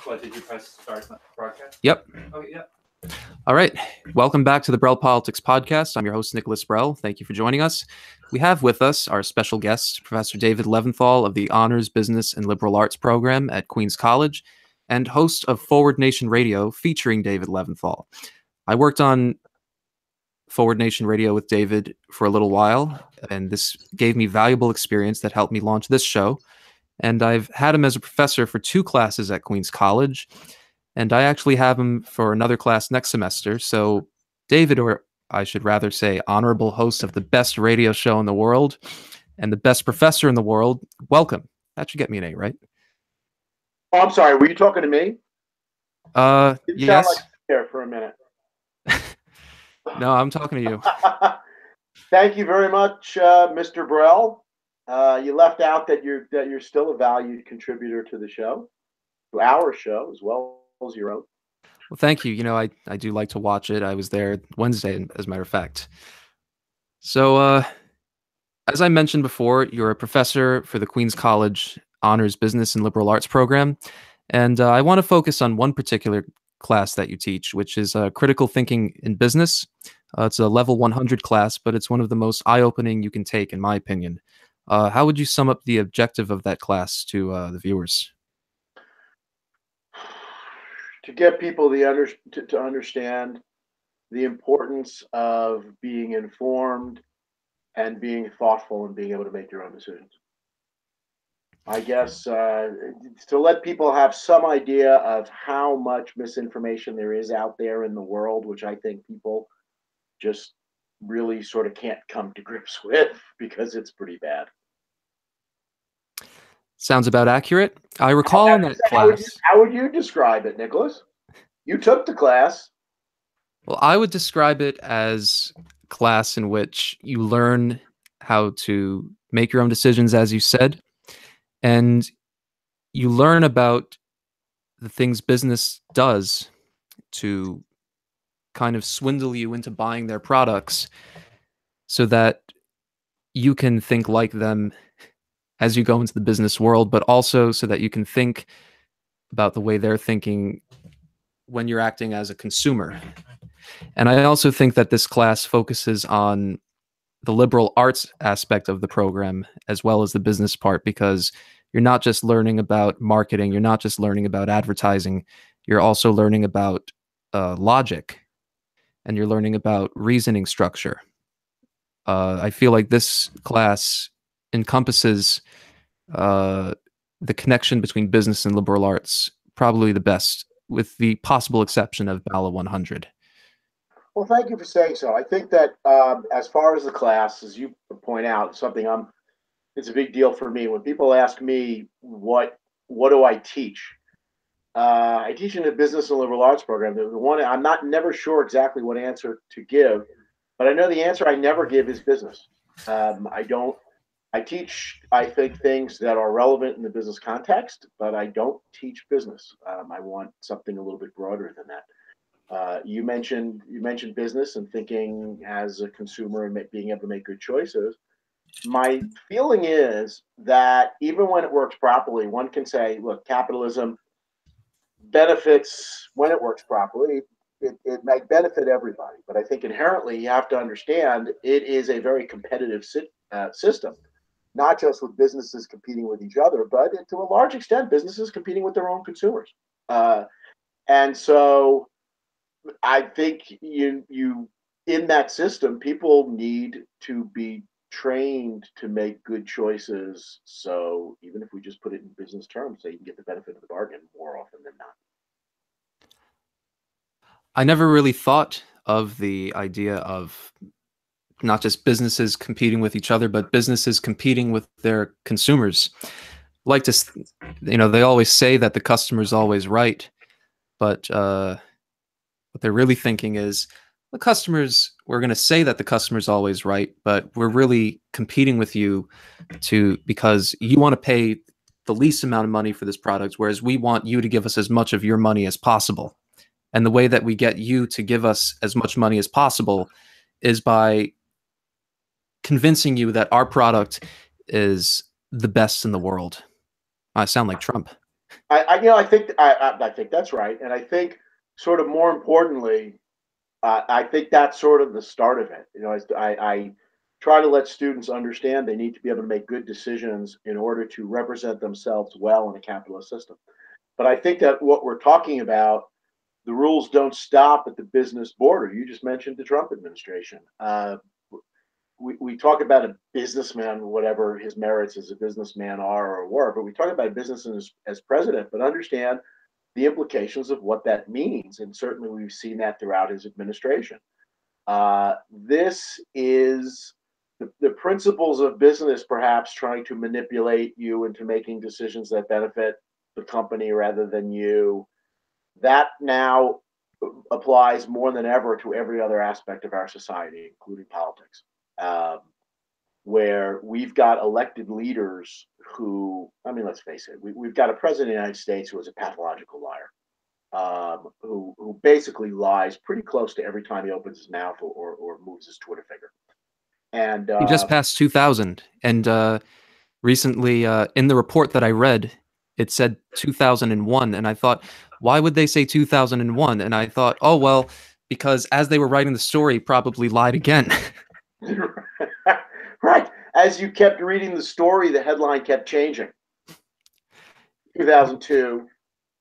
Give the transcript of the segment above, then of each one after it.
What, did you press start broadcast? Yep. Okay, yep. All right. Welcome back to the Brehl Politics Podcast. I'm your host, Nicholas Brehl. Thank you for joining us. We have with us our special guest, Professor David Leventhal of the Honors Business and Liberal Arts program at Queen's College and host of Forward Nation Radio featuring David Leventhal. I worked on Forward Nation Radio with David for a little while, and this gave me valuable experience that helped me launch this show. And I've had him as a professor for 2 classes at Queen's College, and I actually have him for another class next semester. So David, or I should rather say honorable host of the best radio show in the world and the best professor in the world, welcome. That should get me an A, right? Oh, I'm sorry. Were you talking to me? Yes. Sound like there for a minute. No, I'm talking to you. Thank you very much, Mr. Brehl. You left out that you're still a valued contributor to the show, to our show as well as your own. Well, thank you. You know, I do like to watch it. I was there Wednesday, as a matter of fact. So, as I mentioned before, you're a professor for the Queen's College Honors Business and Liberal Arts program, and I want to focus on one particular class that you teach, which is critical thinking in business. It's a level 100 class, but it's one of the most eye-opening you can take, in my opinion. How would you sum up the objective of that class to the viewers? To get people to understand the importance of being informed and being thoughtful and being able to make your own decisions. I guess to let people have some idea of how much misinformation there is out there in the world, which I think people just really sort of can't come to grips with because it's pretty bad. Sounds about accurate. I recall in that class. How would you describe it, Nicholas? You took the class. Well, I would describe it as a class in which you learn how to make your own decisions, as you said, and you learn about the things business does to kind of swindle you into buying their products so that you can think like them as you go into the business world, but also so that you can think about the way they're thinking when you're acting as a consumer. And I also think that this class focuses on the liberal arts aspect of the program as well as the business part, because you're not just learning about marketing, you're not just learning about advertising, you're also learning about logic, and you're learning about reasoning structure. I feel like this class encompasses the connection between business and liberal arts probably the best, with the possible exception of Bala 100. Well, thank you for saying so. I think that as far as the class, as you point out, it's a big deal for me. When people ask me what do I teach, I teach in the business and liberal arts program. The one I'm never sure exactly what answer to give, but I know the answer I never give is business. I teach, I think, things that are relevant in the business context, but I don't teach business. I want something a little bit broader than that. You mentioned business and thinking as a consumer and being able to make good choices. My feeling is that even when it works properly, one can say, look, capitalism benefits when it works properly. It might benefit everybody, but I think inherently you have to understand it is a very competitive system, not just with businesses competing with each other, but to a large extent, businesses competing with their own consumers. And so I think you in that system, people need to be trained to make good choices. So even if we just put it in business terms, so you can get the benefit of the bargain more often than not. I never really thought of the idea of not just businesses competing with each other, but businesses competing with their consumers. Like to, they always say that the customer's always right, but what they're really thinking is we're going to say that the customer's always right, but we're really competing with you because you want to pay the least amount of money for this product, whereas we want you to give us as much of your money as possible. And the way that we get you to give us as much money as possible is by convincing you that our product is the best in the world. I sound like Trump. I think that's right, and I think sort of more importantly, I think that's sort of the start of it. I try to let students understand they need to be able to make good decisions in order to represent themselves well in a capitalist system. But I think that what we're talking about, the rules don't stop at the business border. You just mentioned the Trump administration. We talk about a businessman, whatever his merits as a businessman are or were, but we talk about business as president, but understand the implications of what that means. And certainly we've seen that throughout his administration. This is the principles of business, perhaps trying to manipulate you into making decisions that benefit the company rather than you. That now applies more than ever to every other aspect of our society, including politics, where we've got elected leaders who, I mean, let's face it, we've got a president of the United States who is a pathological liar, who basically lies pretty close to every time he opens his mouth or moves his Twitter finger. And He just passed 2000, and recently in the report that I read, it said 2001, and I thought, why would they say 2001? And I thought, oh well, because as they were writing the story, probably lied again. Right. As you kept reading the story, the headline kept changing. 2002,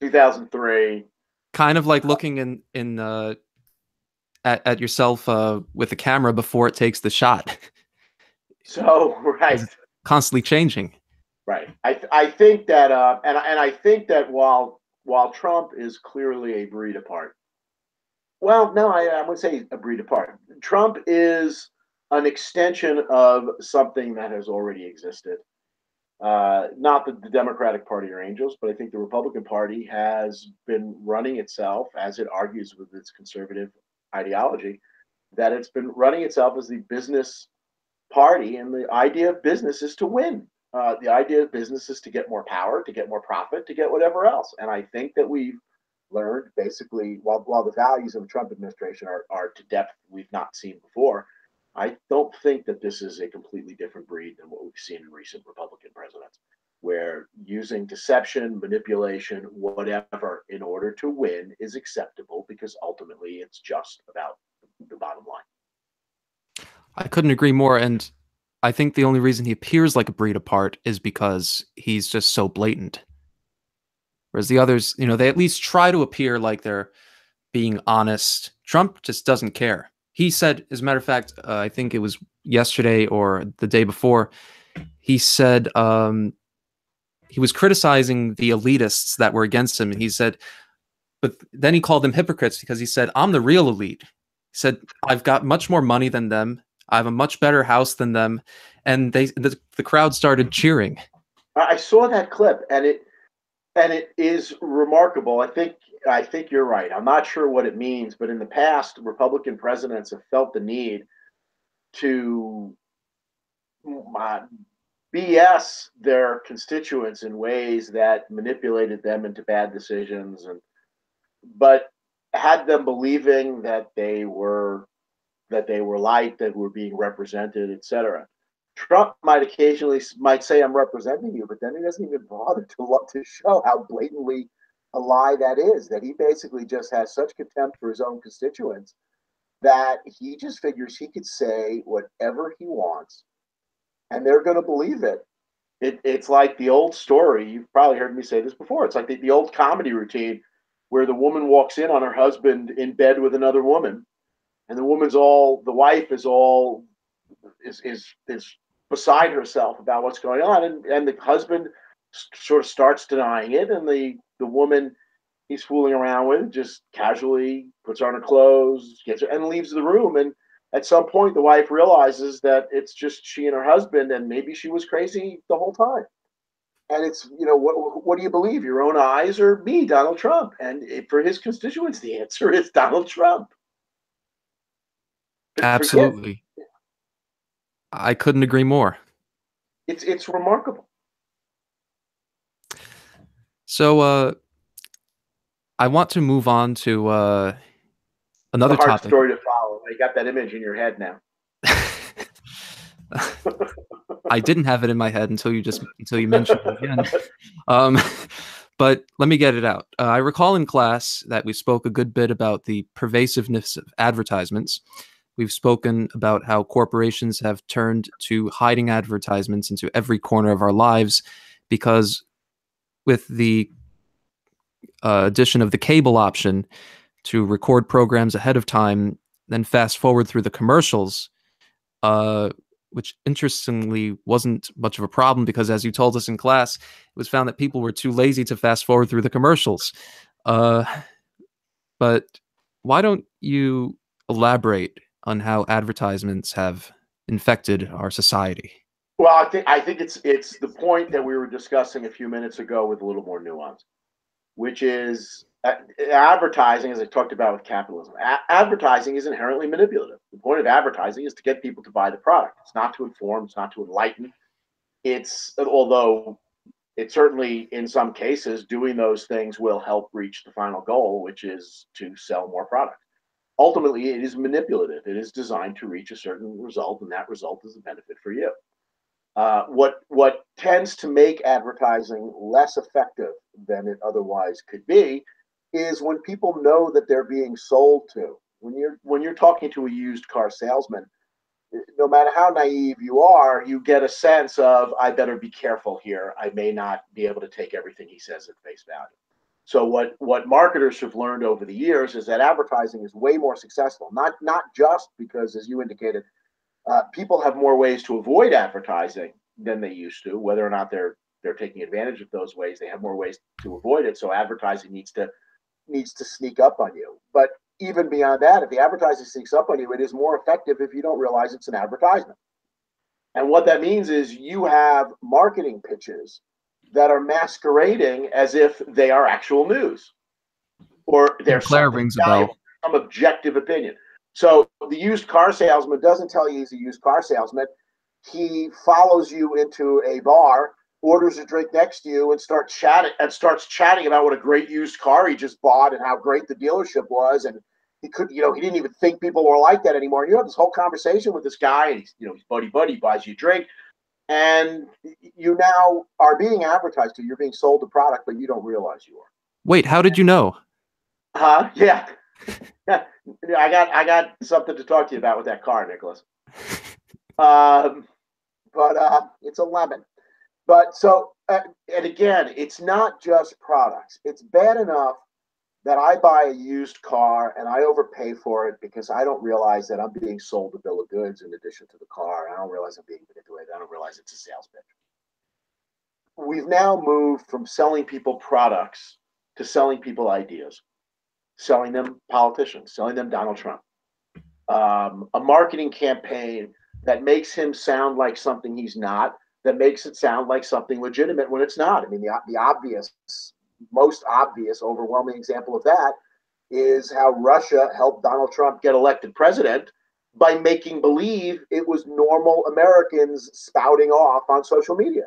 2003. Kind of like looking at yourself with the camera before it takes the shot. So right, it's constantly changing. Right. I think that and I think that while Trump is clearly a breed apart. Well, no, I would say a breed apart. Trump is an extension of something that has already existed. Not that the Democratic Party are angels, but I think the Republican Party has been running itself, as it argues with its conservative ideology, that it's been running itself as the business party, and the idea of business is to win. The idea of business is to get more power, to get more profit, to get whatever else. And I think that we've learned basically, while the values of the Trump administration are to depth we've not seen before, I don't think that this is a completely different breed than what we've seen in recent Republican presidents, where using deception, manipulation, whatever, in order to win is acceptable because ultimately it's just about the bottom line. I couldn't agree more, and I think the only reason he appears like a breed apart is because he's just so blatant. Whereas the others, they at least try to appear like they're being honest. Trump just doesn't care. He said, as a matter of fact, I think it was yesterday or the day before, he said he was criticizing the elitists that were against him. And he said, but then he called them hypocrites because he said, I'm the real elite. He said, I've got much more money than them. I have a much better house than them. And the crowd started cheering. I saw that clip, and it is remarkable. I think you're right. I'm not sure what it means, but in the past, Republican presidents have felt the need to BS their constituents in ways that manipulated them into bad decisions, but had them believing that they were liked, that were being represented, etc. Trump might occasionally say, I'm representing you, but then he doesn't even bother to show how blatantly a lie that is, that he basically just has such contempt for his own constituents that he just figures he could say whatever he wants and they're going to believe it. It's like the old story. You've probably heard me say this before. It's like the old comedy routine where the woman walks in on her husband in bed with another woman, and the wife is beside herself about what's going on, and the husband sort of starts denying it, and the woman he's fooling around with just casually puts on her clothes, gets her, and leaves the room. And at some point, the wife realizes that it's just she and her husband, and maybe she was crazy the whole time. And it's, what do you believe, your own eyes or me, Donald Trump? And for his constituents, the answer is Donald Trump. Absolutely. I couldn't agree more. It's remarkable. So I want to move on to another hard topic. Story to follow. You got that image in your head now. I didn't have it in my head until you mentioned it again. But let me get it out. I recall in class that we spoke a good bit about the pervasiveness of advertisements. We've spoken about how corporations have turned to hiding advertisements into every corner of our lives because with the addition of the cable option to record programs ahead of time, then fast forward through the commercials, uh, which interestingly wasn't much of a problem because, as you told us in class, it was found that people were too lazy to fast forward through the commercials. Uh, but why don't you elaborate on how advertisements have infected our society? Well, I think it's the point that we were discussing a few minutes ago with a little more nuance, which is advertising, as I talked about with capitalism. Advertising is inherently manipulative. The point of advertising is to get people to buy the product. It's not to inform. It's not to enlighten. It's although it certainly, in some cases, doing those things will help reach the final goal, which is to sell more product. Ultimately, it is manipulative. It is designed to reach a certain result, and that result is a benefit for you. What tends to make advertising less effective than it otherwise could be is when people know that they're being sold to. When you're talking to a used car salesman, no matter how naive you are, you get a sense of, I better be careful here. I may not be able to take everything he says at face value. So what marketers have learned over the years is that advertising is way more successful. Not just because, as you indicated, people have more ways to avoid advertising than they used to. Whether or not they're taking advantage of those ways, they have more ways to avoid it. So advertising needs to sneak up on you. But even beyond that, if the advertising sneaks up on you, it is more effective if you don't realize it's an advertisement. And what that means is you have marketing pitches that are masquerading as if they are actual news or they're Claire something rings a valuable, bell. some objective opinion. So the used car salesman doesn't tell you he's a used car salesman. He follows you into a bar, orders a drink next to you, and starts chatting about what a great used car he just bought and how great the dealership was. And he didn't even think people were like that anymore. And you have this whole conversation with this guy, and he's buddy, buys you a drink, and you now are being advertised to. You're being sold a product, but you don't realize you are. Wait, how did you know? Yeah. Yeah, I got something to talk to you about with that car, Nicholas. But it's a lemon. But so, and again, it's not just products. It's bad enough that I buy a used car and I overpay for it because I don't realize that I'm being sold a bill of goods in addition to the car. I don't realize I'm being manipulated. I don't realize it's a sales pitch. We've now moved from selling people products to selling people ideas, selling them politicians, selling them Donald Trump. A marketing campaign that makes him sound like something he's not, that makes it sound like something legitimate when it's not. I mean, the most obvious, overwhelming example of that is how Russia helped Donald Trump get elected president by making believe it was normal Americans spouting off on social media.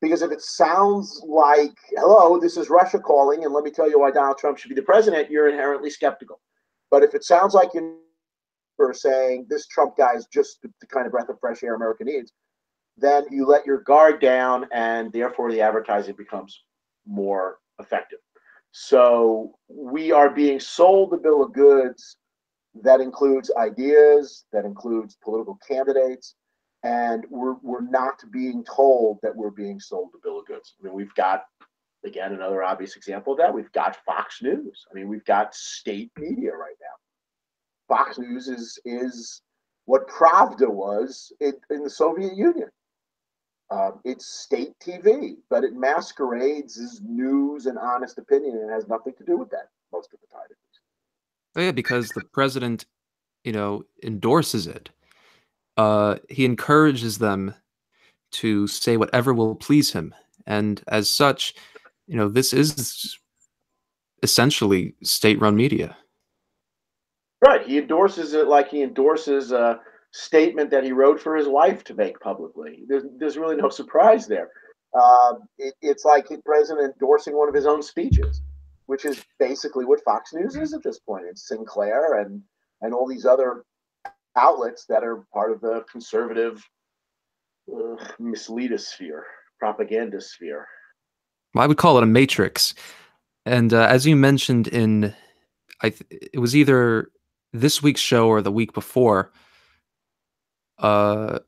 Because if it sounds like, hello, this is Russia calling, and let me tell you why Donald Trump should be the president, you're inherently skeptical. But if it sounds like you're saying this Trump guy is just the kind of breath of fresh air America needs, then you let your guard down, and therefore the advertising becomes more effective. So we are being sold a bill of goods that includes ideas, that includes political candidates, and we're not being told that we're being sold a bill of goods. I mean, we've got, again, another obvious example of that. We've got Fox News. I mean, we've got state media right now. Fox News is what Pravda was in the Soviet Union. It's state TV, but it masquerades as news and honest opinion and has nothing to do with that most of the time. Oh, yeah, because the president, endorses it. He encourages them to say whatever will please him. And as such, this is essentially state-run media. Right. He endorses it like he endorses a statement that he wrote for his wife to make publicly. There's really no surprise there. It's like the president endorsing one of his own speeches, which is basically what Fox News is at this point. It's Sinclair and all these other outlets that are part of the conservative misleadosphere, propaganda sphere. I would call it a matrix. And as you mentioned in, it was either this week's show or the week before, uh,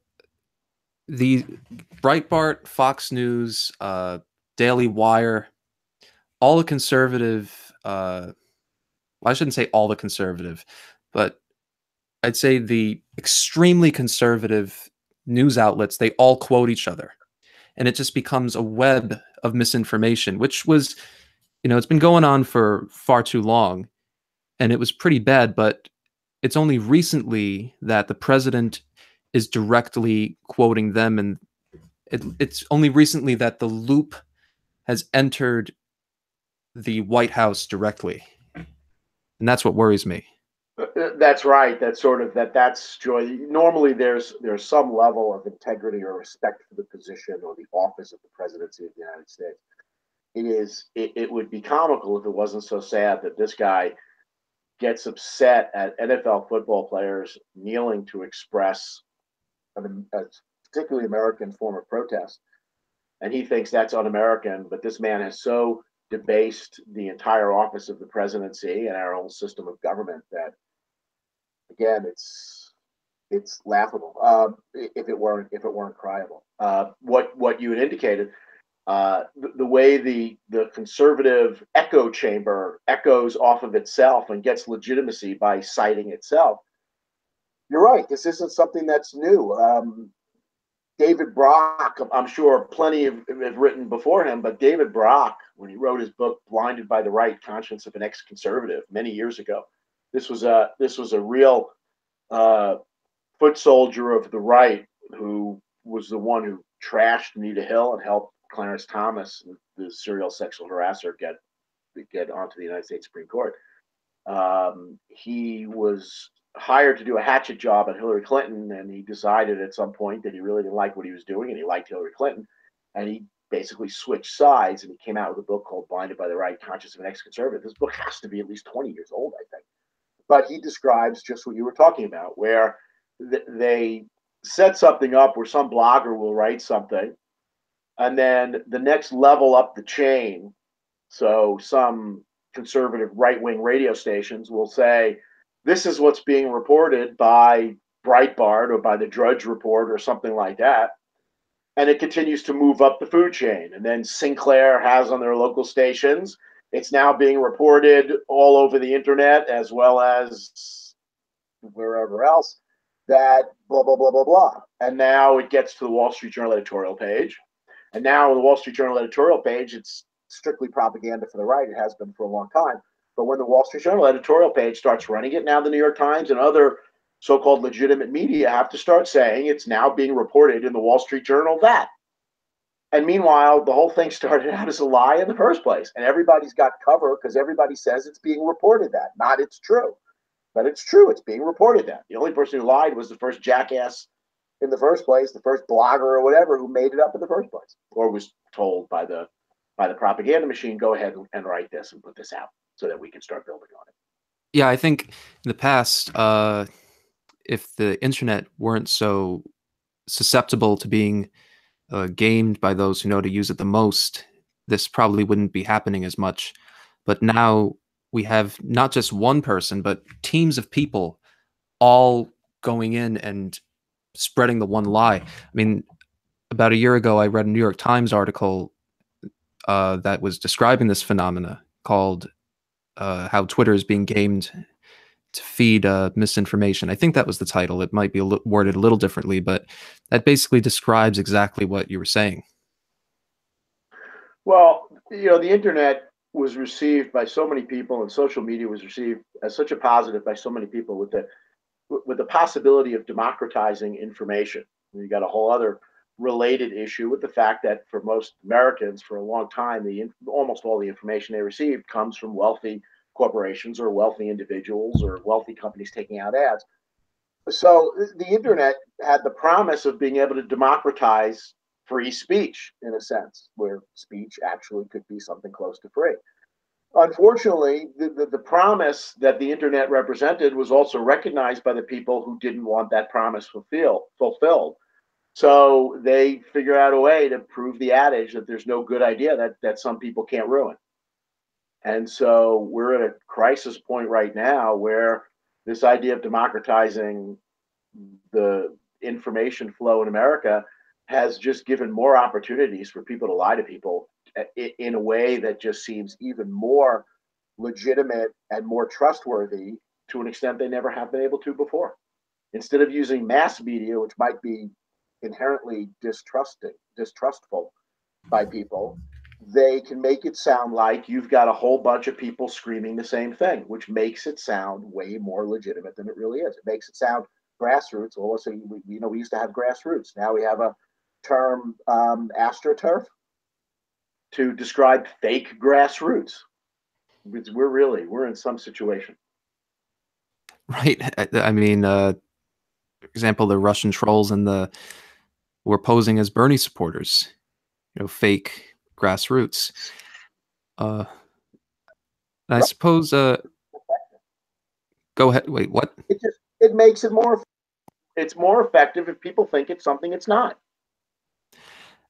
the Breitbart, Fox News, Daily Wire, all the conservative, I shouldn't say all the conservative, but I'd say the extremely conservative news outlets, they all quote each other. And it just becomes a web of misinformation, which was, it's been going on for far too long. And it was pretty bad, but it's only recently that the president is directly quoting them. And it's only recently that the loop has entered the White House directly. And that's what worries me. That's right. That's sort of that's joy. Normally there's some level of integrity or respect for the position or the office of the presidency of the United States. It would be comical if it wasn't so sad that this guy gets upset at NFL football players kneeling to express a particularly American form of protest. And he thinks that's un-American, but this man has so debased the entire office of the presidency and our whole system of government that, again, it's laughable if it weren't cryable. What you had indicated, the way the conservative echo chamber echoes off of itself and gets legitimacy by citing itself. You're right. This isn't something that's new. David Brock, I'm sure plenty have written before him, but David Brock, when he wrote his book "Blinded by the Right: Conscience of an Ex-Conservative" many years ago, this was a real foot soldier of the right who was the one who trashed Anita Hill and helped Clarence Thomas, the serial sexual harasser, get onto the United States Supreme Court. He was hired to do a hatchet job at Hillary Clinton, and he decided at some point that he really didn't like what he was doing, and he liked Hillary Clinton, and he basically switched sides, and he came out with a book called "Blinded by the Right: Conscience of an Ex-Conservative." This book has to be at least 20 years old, I think. But he describes just what you were talking about, where they set something up where some blogger will write something, and then the next level up the chain, so some conservative right-wing radio stations will say, this is what's being reported by Breitbart or by the Drudge Report or something like that. And it continues to move up the food chain. And then Sinclair has on their local stations, it's now being reported all over the internet as well as wherever else, that blah, blah, blah, blah, blah. And now it gets to the Wall Street Journal editorial page. And now on the Wall Street Journal editorial page, it's strictly propaganda for the right. It has been for a long time. But when the Wall Street Journal editorial page starts running it, now the New York Times and other so-called legitimate media have to start saying it's now being reported in the Wall Street Journal that. And meanwhile, the whole thing started out as a lie in the first place. And everybody's got cover because everybody says it's being reported that. Not it's true. But it's true. It's being reported that. The only person who lied was the first jackass in the first place, the first blogger or whatever who made it up in the first place, or was told by the propaganda machine, go ahead and write this and put this out so that we can start building on it. Yeah, I think in the past, if the internet weren't so susceptible to being gamed by those who know to use it the most, this probably wouldn't be happening as much. But now we have not just one person, but teams of people all going in and spreading the one lie. I mean, about a year ago, I read a New York Times article that was describing this phenomena called how Twitter is being gamed to feed misinformation. I think that was the title. It might be worded a little differently, but that basically describes exactly what you were saying. Well, the internet was received by so many people, and social media was received as such a positive by so many people with the possibility of democratizing information. You got a whole other related issue with the fact that for most Americans, for a long time, almost all the information they received comes from wealthy corporations or wealthy individuals or wealthy companies taking out ads. So the internet had the promise of being able to democratize free speech, in a sense, where speech actually could be something close to free. Unfortunately, the promise that the internet represented was also recognized by the people who didn't want that promise fulfilled. So they figure out a way to prove the adage that there's no good idea that some people can't ruin. And so we're at a crisis point right now where this idea of democratizing the information flow in America has just given more opportunities for people to lie to people in a way that just seems even more legitimate and more trustworthy to an extent they never have been able to before. Instead of using mass media, which might be inherently distrustful by people, they can make it sound like you've got a whole bunch of people screaming the same thing, which makes it sound way more legitimate than it really is. It makes it sound grassroots. Well, let's say we used to have grassroots. Now we have a term, astroturf, to describe fake grassroots. We're in some situation. Right. I mean, for example, the Russian trolls and the were posing as Bernie supporters, fake grassroots. I Right. suppose. Go ahead. Wait, what? It makes it more. It's more effective if people think it's something it's not.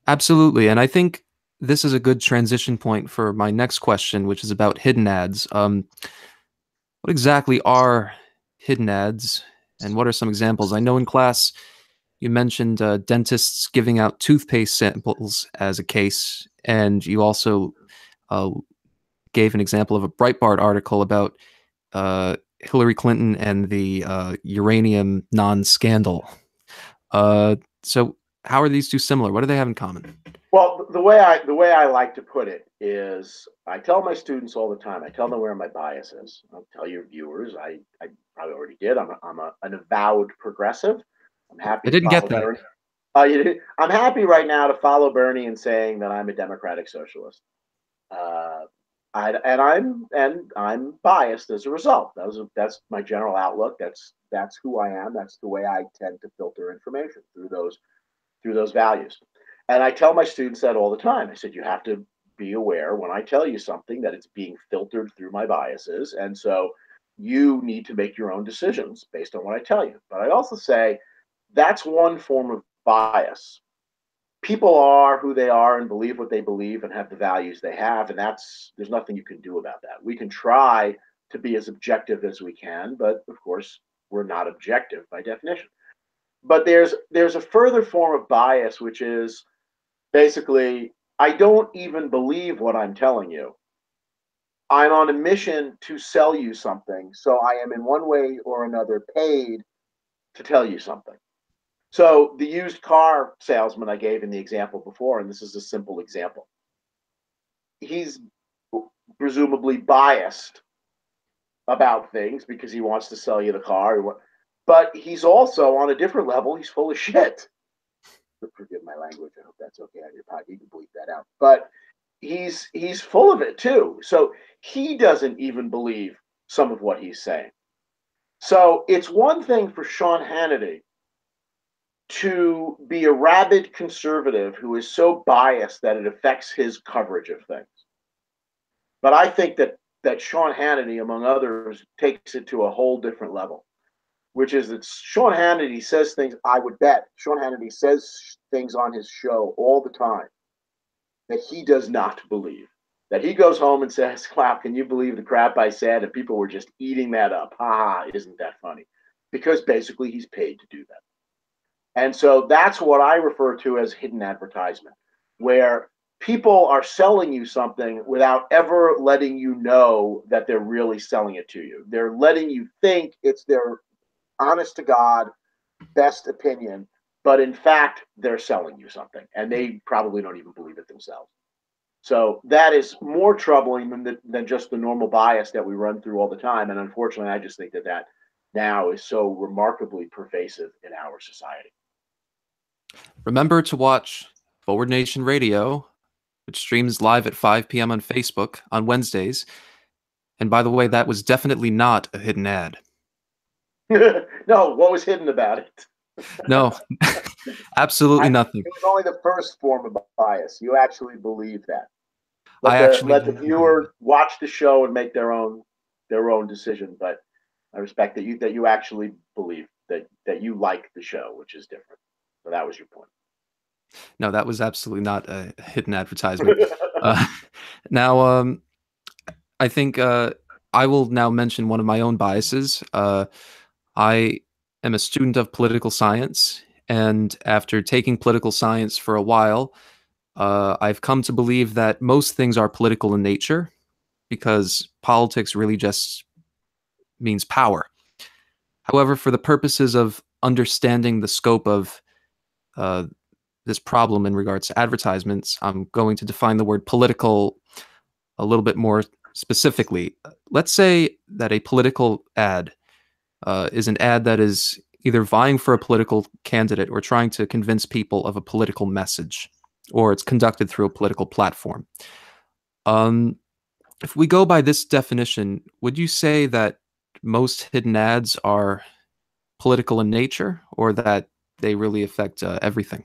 Absolutely, and I think this is a good transition point for my next question, which is about hidden ads. What exactly are hidden ads, and what are some examples? I know in class you mentioned dentists giving out toothpaste samples as a case, and you also uh, gave an example of a Breitbart article about Hillary Clinton and the uranium non-scandal. So how are these two similar? What do they have in common? Well, the way I like to put it is, I tell my students all the time. I tell them where my bias is. I'll tell your viewers. I probably already did. I'm an avowed progressive. I'm happy I to didn't follow get that. Bernie. I'm happy right now to follow Bernie in saying that I'm a democratic socialist. Uh, I'm biased as a result. That's my general outlook. That's who I am. That's the way I tend to filter information through those values. And I tell my students that all the time. I said, you have to be aware when I tell you something that it's being filtered through my biases. And so you need to make your own decisions based on what I tell you. But I also say that's one form of bias. People are who they are and believe what they believe and have the values they have. And there's nothing you can do about that. We can try to be as objective as we can, but of course, we're not objective by definition. But there's a further form of bias, which is basically, I don't even believe what I'm telling you. I'm on a mission to sell you something, so I am in one way or another paid to tell you something. So the used car salesman I gave in the example before, and this is a simple example, he's presumably biased about things because he wants to sell you the car, but he's also on a different level, he's full of shit. Forgive my language. I hope that's okay on your pod. You can bleep that out. But he's full of it too. So he doesn't even believe some of what he's saying. So it's one thing for Sean Hannity to be a rabid conservative who is so biased that it affects his coverage of things. But I think that Sean Hannity, among others, takes it to a whole different level, which is that Sean Hannity says things, I would bet Sean Hannity says things on his show all the time that he does not believe. That he goes home and says, wow, can you believe the crap I said? And people were just eating that up. Ha ha, isn't that funny? Because basically he's paid to do that. And so that's what I refer to as hidden advertisement, where people are selling you something without ever letting you know that they're really selling it to you. They're letting you think it's their honest to God best opinion, but in fact, they're selling you something, and they probably don't even believe it themselves. So that is more troubling than just the normal bias that we run through all the time. And unfortunately, I just think that now is so remarkably pervasive in our society. Remember to watch Forward Nation Radio, which streams live at 5 p.m. on Facebook on Wednesdays. And by the way, that was definitely not a hidden ad. No, what was hidden about it? No, absolutely nothing. It was only the first form of bias. You actually believe that. I Let the viewer watch the show and make their own decision. But I respect that you actually believe that you like the show, which is different. So that was your point. No, that was absolutely not a hidden advertisement. Uh, now, I think I will now mention one of my own biases. I am a student of political science, and after taking political science for a while, I've come to believe that most things are political in nature because politics really just means power. However, for the purposes of understanding the scope of uh, this problem in regards to advertisements, I'm going to define the word political a little bit more specifically. Let's say that a political ad is an ad that is either vying for a political candidate or trying to convince people of a political message, or it's conducted through a political platform. Um, if we go by this definition, would you say that most hidden ads are political in nature, or that they really affect everything?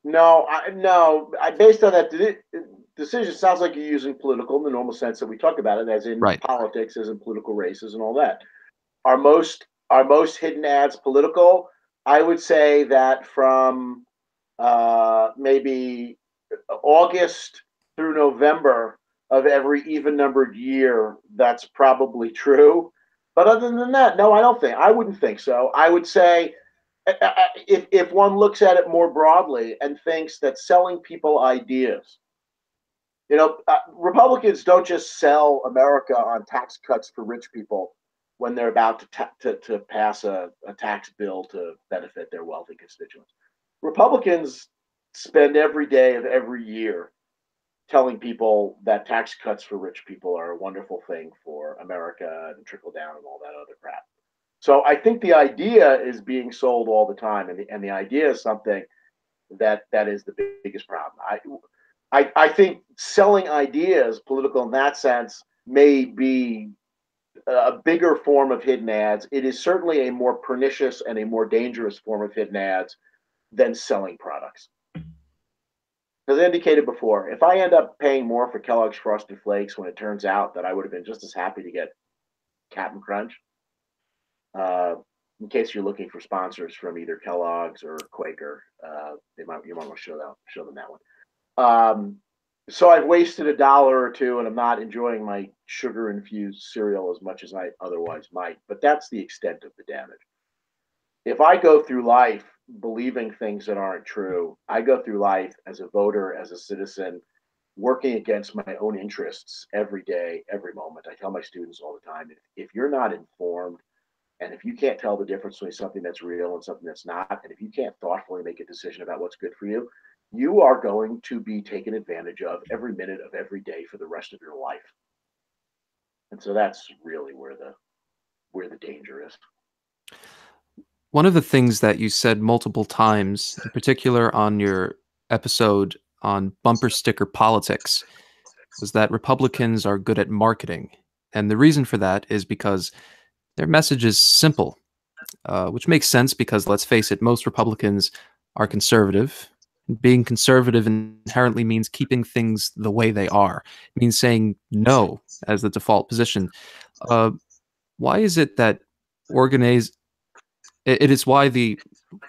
No. Based on that decision, sounds like you're using political in the normal sense that we talk about it, as in Right. politics, as in political races, and all that. Are most hidden ads political? I would say that from maybe August through November of every even numbered year, that's probably true. But other than that, no, I wouldn't think so. I would say if one looks at it more broadly and thinks that selling people ideas, Republicans don't just sell America on tax cuts for rich people when they're about to pass a tax bill to benefit their wealthy constituents. Republicans spend every day of every year telling people that tax cuts for rich people are a wonderful thing for America and trickle down and all that other crap. So I think the idea is being sold all the time, and the idea is something that is the biggest problem. I think selling ideas, political in that sense, may be a bigger form of hidden ads. It is certainly a more pernicious and a more dangerous form of hidden ads than selling products. As I indicated before, if I end up paying more for Kellogg's Frosted Flakes when it turns out that I would have been just as happy to get Captain Crunch, uh, in case you're looking for sponsors from either Kellogg's or Quaker, you might want to show them that one. So I've wasted $1 or two, and I'm not enjoying my sugar-infused cereal as much as I otherwise might. But that's the extent of the damage. If I go through life believing things that aren't true, I go through life as a voter, as a citizen, working against my own interests every day, every moment. I tell my students all the time, if you're not informed, and if you can't tell the difference between something that's real and something that's not, and if you can't thoughtfully make a decision about what's good for you, you are going to be taken advantage of every minute of every day for the rest of your life. And so that's really where the danger is. One of the things that you said multiple times, in particular on your episode on bumper sticker politics, was that Republicans are good at marketing. And the reason for that is because their message is simple, which makes sense because, let's face it, most Republicans are conservative. Being conservative inherently means keeping things the way they are. It means saying no as the default position. Uh, why is it that organize it is why the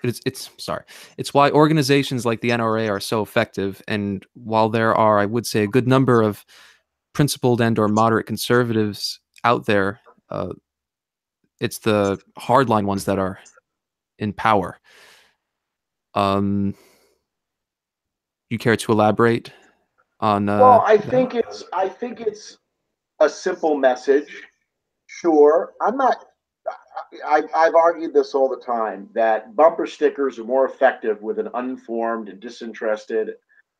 it's sorry, it's why organizations like the NRA are so effective, and while there are, I would say, a good number of principled and or moderate conservatives out there, it's the hardline ones that are in power. You care to elaborate on Well, I that? think it's a simple message. Sure, I'm not. I've argued this all the time that bumper stickers are more effective with an uninformed and disinterested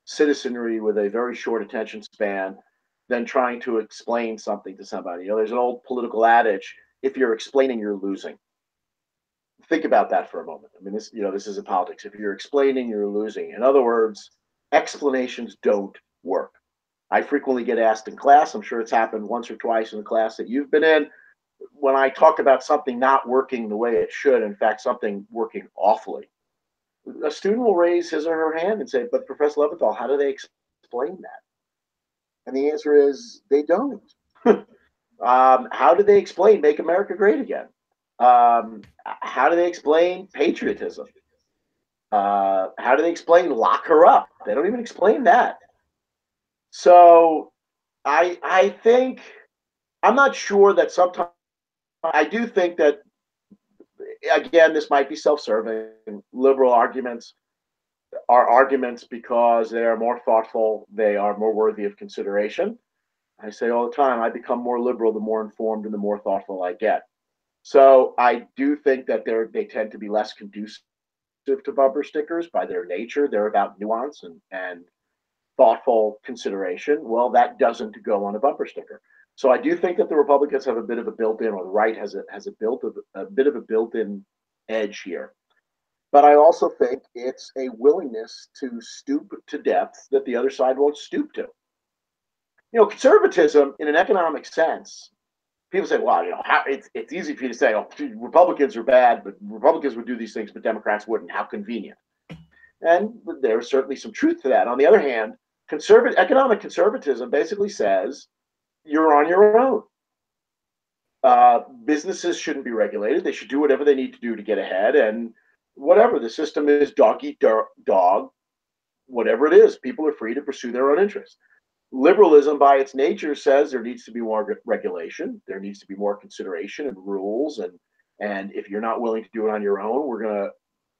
citizenry with a very short attention span than trying to explain something to somebody. There's an old political adage: if you're explaining, you're losing. Think about that for a moment. I mean, this isn't politics. If you're explaining, you're losing. In other words, explanations don't work. I frequently get asked in class, I'm sure it's happened once or twice in the class that you've been in, when I talk about something not working the way it should, in fact, something working awfully, a student will raise his or her hand and say, "But Professor Leventhal, how do they explain that?" And the answer is they don't. How do they explain "Make America Great Again"? How do they explain patriotism? How do they explain lock her up? They don't even explain that. So I think I'm not sure that sometimes I do think that again this might be self-serving. Liberal arguments are arguments because they are more thoughtful, they are more worthy of consideration. I say all the time, I become more liberal the more informed and the more thoughtful I get. So I do think that they tend to be less conducive to bumper stickers by their nature. They're about nuance and thoughtful consideration. Well, that doesn't go on a bumper sticker. So I do think that the Republicans have a bit of a built-in, or the right has a bit of a built-in edge here. But I also think it's a willingness to stoop to depths that the other side won't stoop to. Conservatism in an economic sense, people say, well, it's easy for you to say, oh, Republicans are bad, but Republicans would do these things, but Democrats wouldn't. How convenient. And there's certainly some truth to that. On the other hand, economic conservatism basically says you're on your own. Businesses shouldn't be regulated. They should do whatever they need to do to get ahead. And whatever the system is, dog eat dog, whatever it is, people are free to pursue their own interests. Liberalism, by its nature, says there needs to be more regulation. There needs to be more consideration and rules. And if you're not willing to do it on your own, we're going to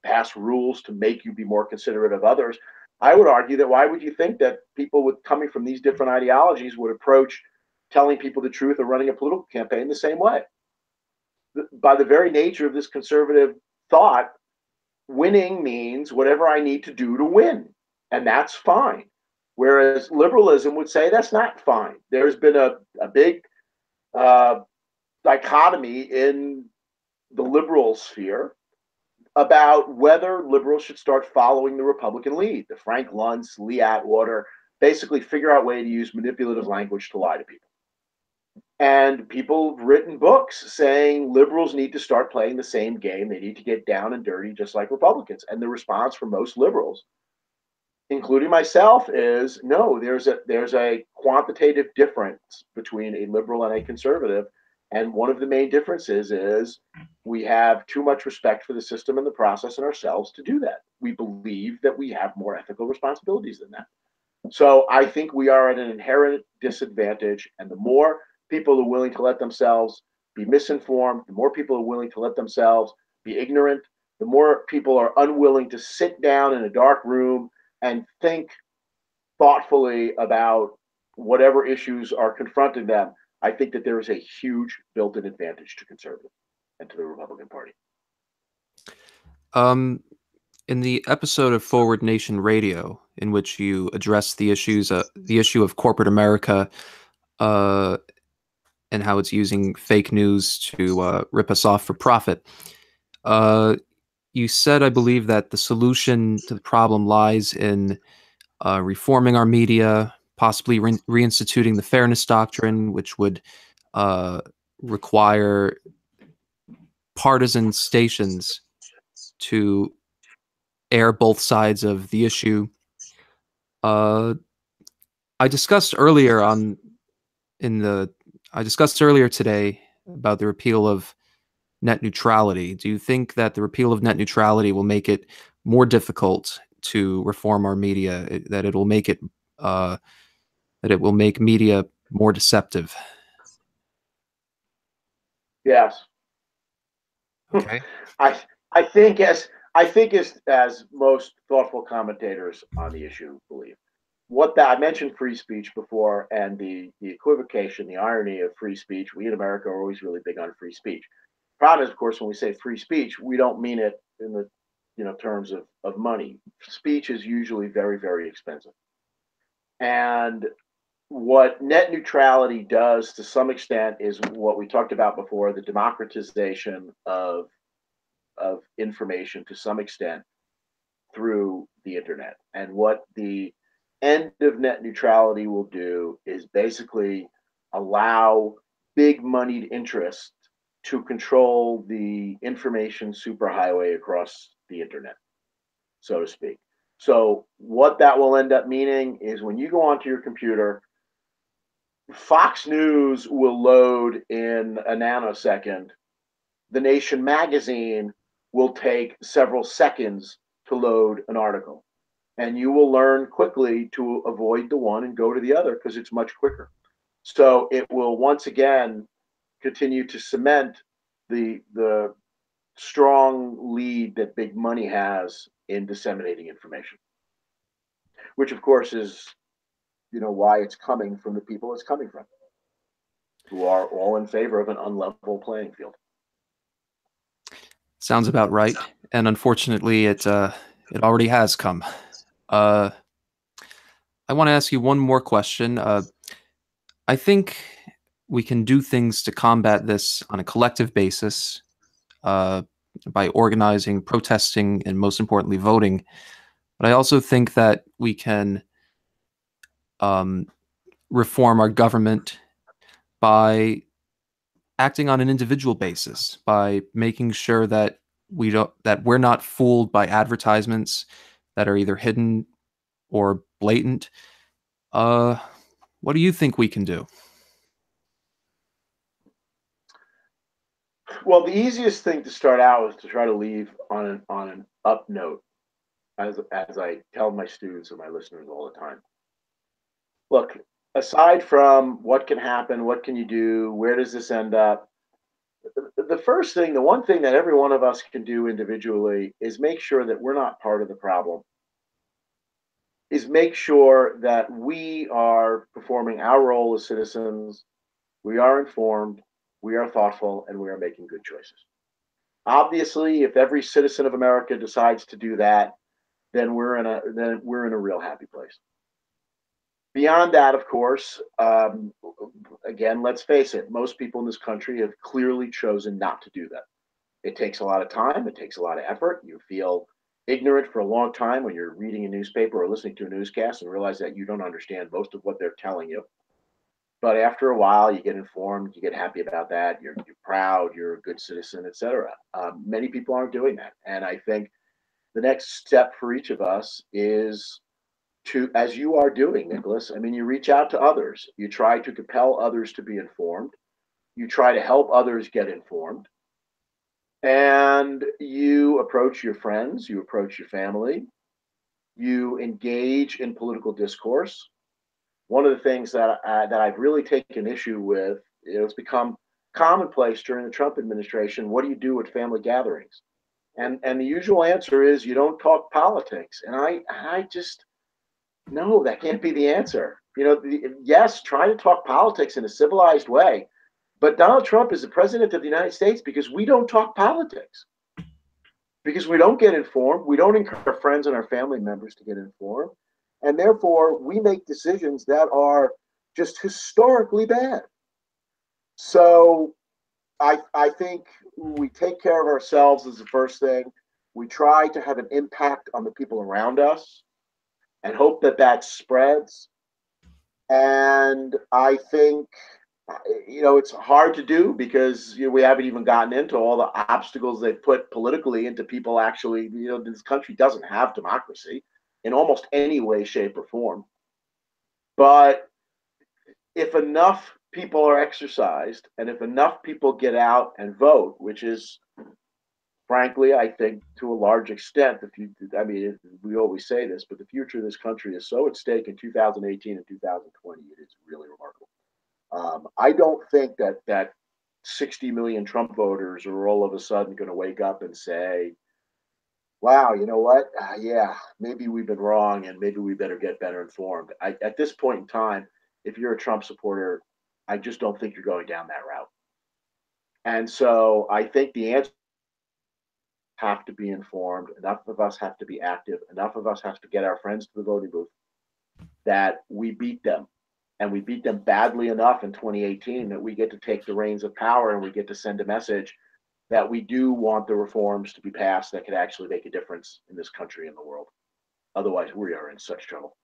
pass rules to make you be more considerate of others. I would argue that why would you think that people coming from these different ideologies would approach telling people the truth or running a political campaign the same way? By the very nature of this conservative thought, winning means whatever I need to do to win, and that's fine. Whereas liberalism would say that's not fine. There's been a big dichotomy in the liberal sphere about whether liberals should start following the Republican lead. The Frank Luntz, Lee Atwater, basically figure out a way to use manipulative language to lie to people. And people have written books saying liberals need to start playing the same game. They need to get down and dirty just like Republicans. And the response from most liberals, including myself, is no, there's a quantitative difference between a liberal and a conservative. And one of the main differences is we have too much respect for the system and the process and ourselves to do that. We believe that we have more ethical responsibilities than that. So I think we are at an inherent disadvantage. And the more people are willing to let themselves be misinformed, the more people are willing to let themselves be ignorant, the more people are unwilling to sit down in a dark room and think thoughtfully about whatever issues are confronting them. I think that there is a huge built-in advantage to conservative and to the Republican Party. In the episode of Forward Nation Radio, in which you address the issue of corporate America, and how it's using fake news to rip us off for profit, you said, I believe, that the solution to the problem lies in reforming our media, possibly reinstituting the fairness doctrine, which would require partisan stations to air both sides of the issue. I discussed earlier today about the repeal of net neutrality. Do you think that the repeal of net neutrality will make it more difficult to reform our media? That it will make media more deceptive? Yes. Okay. I think as most thoughtful commentators on the issue believe. I mentioned free speech before, and the equivocation, the irony of free speech. We in America are always really big on free speech. Problem is, of course, when we say free speech, we don't mean it in the terms of money. Speech is usually very, very expensive. And what net neutrality does to some extent is what we talked about before, the democratization of information to some extent through the internet. And what the end of net neutrality will do is basically allow big moneyed interests to control the information superhighway across the internet, so to speak. So what that will end up meaning is when you go onto your computer, Fox News will load in a nanosecond The Nation magazine will take several seconds to load an article. And you will learn quickly to avoid the one and go to the other because it's much quicker. So it will once again continue to cement the strong lead that big money has in disseminating information, which of course is, why it's coming from the people it's coming from, who are all in favor of an unlevel playing field. Sounds about right. And unfortunately, it already has come. I want to ask you one more question. I think we can do things to combat this on a collective basis, by organizing, protesting, and most importantly, voting. But I also think that we can reform our government by acting on an individual basis, by making sure that we're not fooled by advertisements that are either hidden or blatant. What do you think we can do? Well, the easiest thing to start out is to try to leave on an up note, as I tell my students and my listeners all the time. Look, aside from what can happen, what can you do, where does this end up? The first thing, the one thing that every one of us can do individually is make sure that we're not part of the problem. Is make sure that we are performing our role as citizens, we are informed, we are thoughtful, and we are making good choices. Obviously, if every citizen of America decides to do that, then we're in a real happy place. Beyond that, of course, again, let's face it, most people in this country have clearly chosen not to do that. It takes a lot of time, it takes a lot of effort. You feel ignorant for a long time when you're reading a newspaper or listening to a newscast and realize that you don't understand most of what they're telling you. But after a while, you get informed, you get happy about that, you're proud, you're a good citizen, etc. Many people aren't doing that. And I think the next step for each of us is to, as you are doing, Nicholas, I mean, you reach out to others, you try to compel others to be informed, you try to help others get informed, and you approach your friends, you approach your family, you engage in political discourse. One of the things that I've really taken issue with, it's become commonplace during the Trump administration. What do you do at family gatherings? And the usual answer is you don't talk politics. And I just, no, that can't be the answer. Yes, try to talk politics in a civilized way, but Donald Trump is the president of the United States because we don't talk politics, because we don't get informed. We don't encourage our friends and our family members to get informed. And therefore, we make decisions that are just historically bad. So I think we take care of ourselves as the first thing. We try to have an impact on the people around us and hope that that spreads. And I think, it's hard to do because we haven't even gotten into all the obstacles they put politically into people actually, this country doesn't have democracy in almost any way, shape, or form. But if enough people are exercised and if enough people get out and vote, which is, frankly, I think to a large extent, we always say this, but the future of this country is so at stake in 2018 and 2020, it is really remarkable. I don't think that 60 million Trump voters are all of a sudden going to wake up and say, wow, you know what? Yeah, maybe we've been wrong and maybe we better get better informed. At this point in time, if you're a Trump supporter, I just don't think you're going down that route. And so I think the answer have to be informed. Enough of us have to be active. Enough of us have to get our friends to the voting booth that we beat them. And we beat them badly enough in 2018 that we get to take the reins of power and we get to send a message that we do want the reforms to be passed that could actually make a difference in this country and the world. Otherwise, we are in such trouble.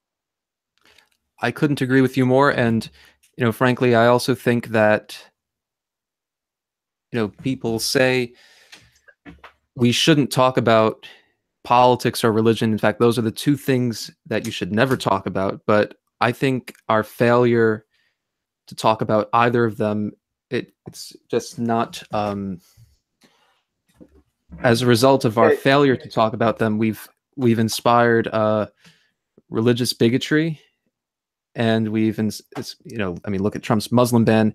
I couldn't agree with you more. And, frankly, I also think that, people say we shouldn't talk about politics or religion. In fact, those are the two things that you should never talk about. But I think our failure to talk about either of them, it's just not As a result of our It- failure to talk about them, we've inspired religious bigotry, and I mean, look at Trump's Muslim ban,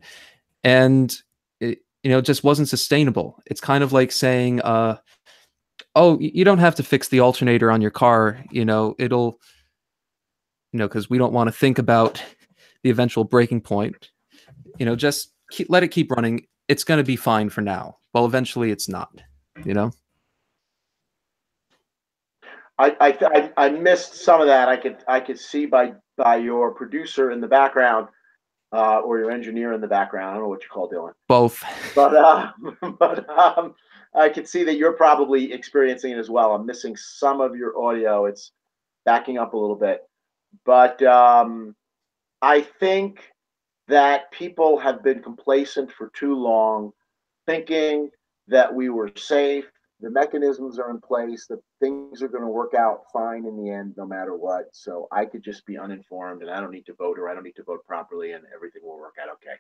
and it just wasn't sustainable. It's kind of like saying, "Oh, you don't have to fix the alternator on your car. It'll, because we don't want to think about the eventual breaking point. Just let it keep running. It's going to be fine for now. Well, eventually, it's not. You know." I missed some of that. I could see by your producer in the background, or your engineer in the background. I don't know what you call Dylan, Both. but but I could see that you're probably experiencing it as well. I'm missing some of your audio. It's backing up a little bit, but I think that people have been complacent for too long, thinking that we were safe. The mechanisms are in place, that things are going to work out fine in the end, no matter what. So I could just be uninformed and I don't need to vote, or I don't need to vote properly, and everything will work out okay.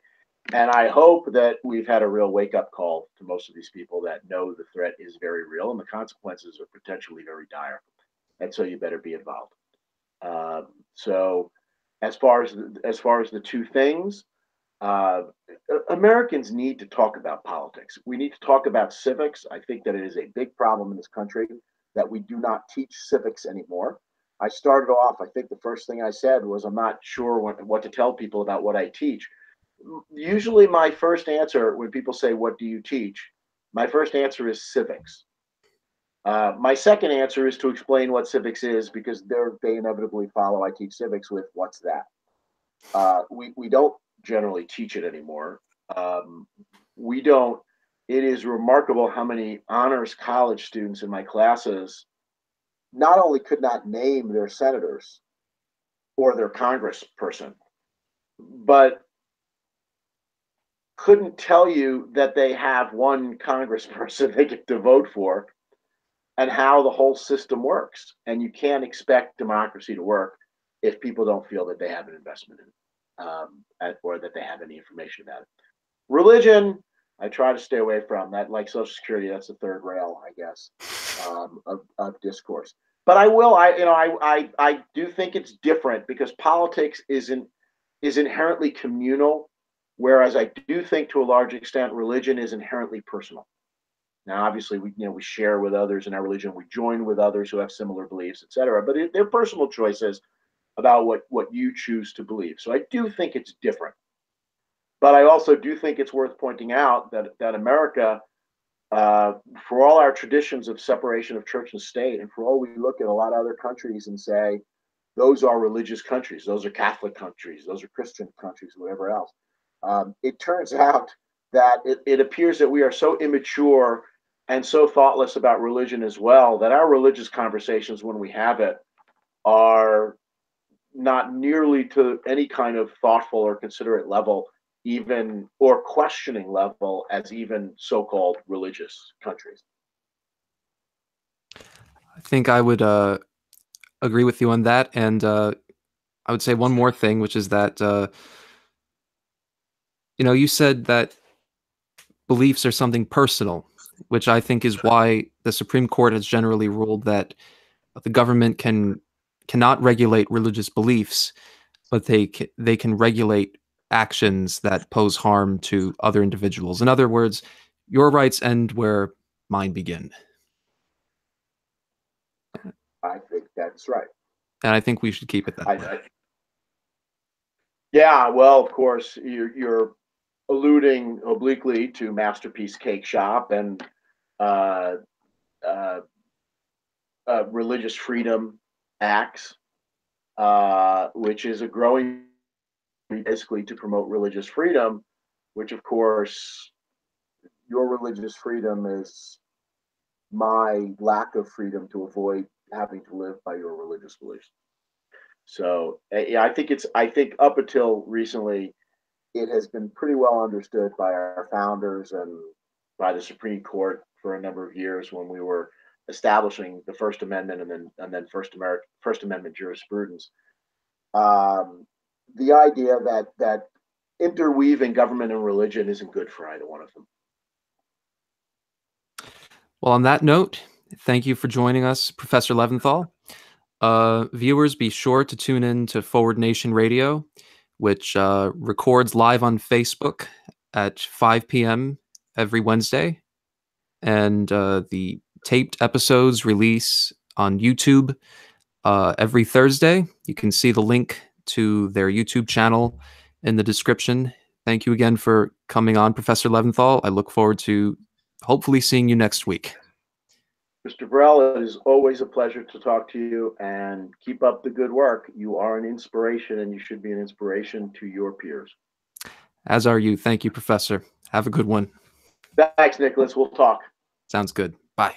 And I hope that we've had a real wake up call to most of these people that know the threat is very real and the consequences are potentially very dire. And so you better be involved. So as far as the two things, uh, Americans need to talk about politics. We need to talk about civics. I think that it is a big problem in this country that we do not teach civics anymore. I started off, I think the first thing I said was, I'm not sure what to tell people about what I teach. Usually, my first answer when people say, "What do you teach?" my first answer is civics. My second answer is to explain what civics is, because they inevitably follow, "I teach civics," with "What's that?" We don't generally teach it anymore. We don't. It is remarkable how many honors college students in my classes not only could not name their senators or their congressperson, but couldn't tell you that they have one congressperson they get to vote for, and how the whole system works. And you can't expect democracy to work if people don't feel that they have an investment in it, or that they have any information about it. Religion, I try to stay away from that. Like Social Security, that's the third rail, I guess, of discourse. But I will. I do think it's different, because politics is inherently communal, whereas I do think to a large extent religion is inherently personal. Now, obviously, we share with others in our religion, we join with others who have similar beliefs, etc. But they're personal choices about what you choose to believe. So I do think it's different. But I also do think it's worth pointing out that America, for all our traditions of separation of church and state, and for all we look at a lot of other countries and say those are religious countries, those are Catholic countries, those are Christian countries, whatever else, it turns out that it appears that we are so immature and so thoughtless about religion as well, that our religious conversations, when we have it, are not nearly to any kind of thoughtful or considerate level, even, or questioning level, as even so-called religious countries. I think I would agree with you on that, and I would say one more thing, which is that you said that beliefs are something personal, which I think is why the Supreme Court has generally ruled that the government cannot regulate religious beliefs, but they can regulate actions that pose harm to other individuals. In other words, your rights end where mine begin. I think that's right. And I think we should keep it that way. Yeah, well, of course, you're alluding obliquely to Masterpiece Cake Shop and uh, uh, religious freedom acts, which is a growing, basically, to promote religious freedom, which, of course, your religious freedom is my lack of freedom to avoid having to live by your religious beliefs. So yeah, I think up until recently, it has been pretty well understood by our founders and by the Supreme Court for a number of years, when we were establishing the First Amendment, and then First Amendment jurisprudence. Um, the idea that interweaving government and religion isn't good for either one of them. Well, on that note, thank you for joining us, Professor Leventhal. Viewers, be sure to tune in to Forward Nation Radio, which records live on Facebook at 5 p.m. every Wednesday. And the taped episodes release on YouTube every Thursday. You can see the link to their YouTube channel in the description. Thank you again for coming on, Professor Leventhal. I look forward to hopefully seeing you next week. Mr. Brehl, it is always a pleasure to talk to you, and keep up the good work. You are an inspiration, and you should be an inspiration to your peers. As are you. Thank you, Professor. Have a good one. Thanks, Nicholas. We'll talk. Sounds good. Bye.